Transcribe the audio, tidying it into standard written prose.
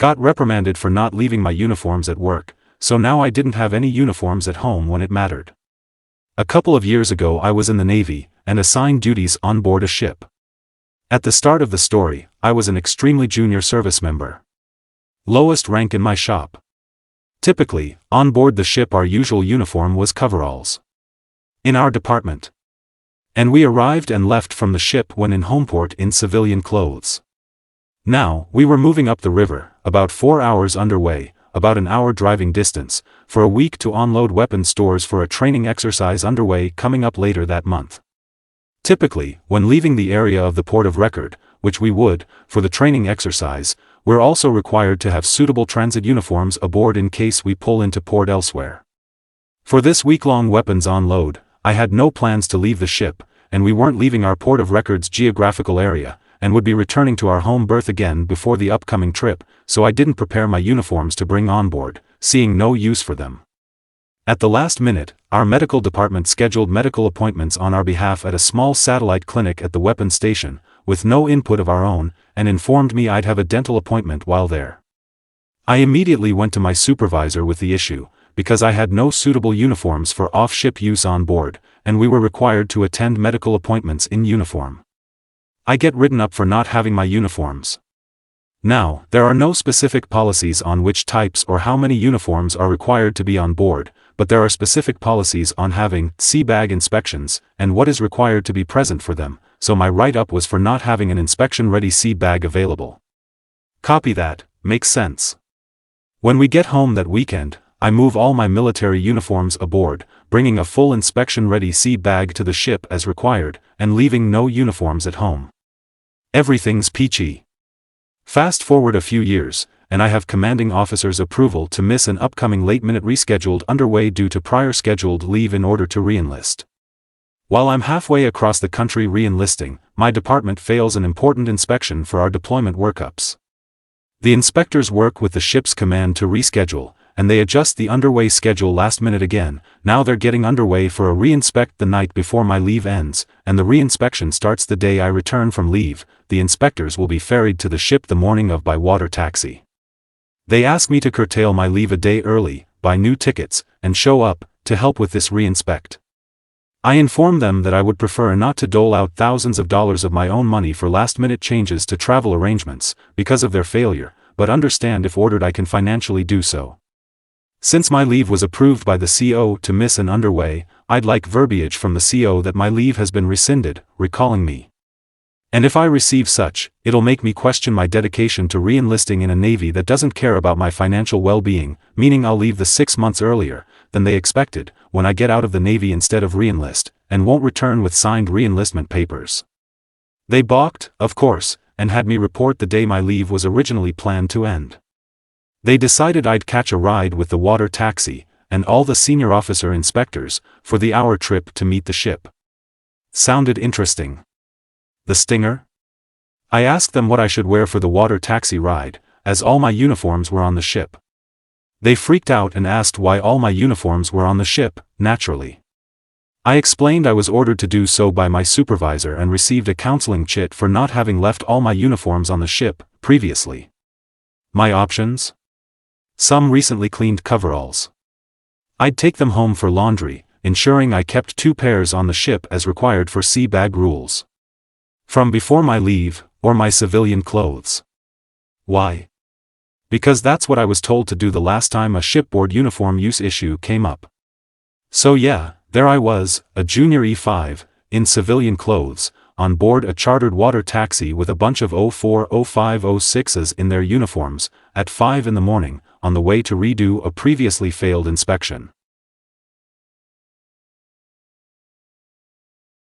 Got reprimanded for not leaving my uniforms at work, so now I didn't have any uniforms at home when it mattered. A couple of years ago I was in the Navy, and assigned duties on board a ship. At the start of the story, I was an extremely junior service member. Lowest rank in my shop. Typically, on board the ship our usual uniform was coveralls. In our department. And we arrived and left from the ship when in homeport in civilian clothes. Now, we were moving up the river, about 4 hours underway, about an hour driving distance, for a week to unload weapons stores for a training exercise underway coming up later that month. Typically, when leaving the area of the port of record, which we would, for the training exercise, we're also required to have suitable transit uniforms aboard in case we pull into port elsewhere. For this week-long weapons unload, I had no plans to leave the ship, and we weren't leaving our port of record's geographical area, and would be returning to our home berth again before the upcoming trip, so I didn't prepare my uniforms to bring on board, seeing no use for them. At the last minute, our medical department scheduled medical appointments on our behalf at a small satellite clinic at the weapons station, with no input of our own, and informed me I'd have a dental appointment while there. I immediately went to my supervisor with the issue, because I had no suitable uniforms for off-ship use on board, and we were required to attend medical appointments in uniform. I get written up for not having my uniforms. Now, there are no specific policies on which types or how many uniforms are required to be on board, but there are specific policies on having sea bag inspections, and what is required to be present for them, so my write-up was for not having an inspection-ready sea bag available. Copy that, makes sense. When we get home that weekend, I move all my military uniforms aboard, bringing a full inspection-ready sea bag to the ship as required, and leaving no uniforms at home. Everything's peachy. Fast forward a few years, and I have commanding officer's approval to miss an upcoming late-minute rescheduled underway due to prior scheduled leave in order to re-enlist. While I'm halfway across the country re-enlisting, my department fails an important inspection for our deployment workups. The inspectors work with the ship's command to reschedule, and they adjust the underway schedule last minute again. Now they're getting underway for a re-inspect the night before my leave ends, and the re-inspection starts the day I return from leave. The inspectors will be ferried to the ship the morning of by water taxi. They ask me to curtail my leave a day early, buy new tickets, and show up to help with this re-inspect. I inform them that I would prefer not to dole out thousands of dollars of my own money for last-minute changes to travel arrangements, because of their failure, but understand if ordered I can financially do so. Since my leave was approved by the CO to miss an underway, I'd like verbiage from the CO that my leave has been rescinded, recalling me. And if I receive such, it'll make me question my dedication to re-enlisting in a Navy that doesn't care about my financial well-being, meaning I'll leave the 6 months earlier than they expected, when I get out of the Navy instead of re-enlist, and won't return with signed re-enlistment papers. They balked, of course, and had me report the day my leave was originally planned to end. They decided I'd catch a ride with the water taxi, and all the senior officer inspectors, for the hour trip to meet the ship. Sounded interesting. The stinger? I asked them what I should wear for the water taxi ride, as all my uniforms were on the ship. They freaked out and asked why all my uniforms were on the ship, naturally. I explained I was ordered to do so by my supervisor and received a counseling chit for not having left all my uniforms on the ship previously. My options? Some recently cleaned coveralls. I'd take them home for laundry, ensuring I kept 2 pairs on the ship as required for sea bag rules. From before my leave, or my civilian clothes. Why? Because that's what I was told to do the last time a shipboard uniform use issue came up. So yeah, there I was, a junior E5, in civilian clothes, on board a chartered water taxi with a bunch of 04, 05, 06s in their uniforms, at 5 in the morning, on the way to redo a previously failed inspection.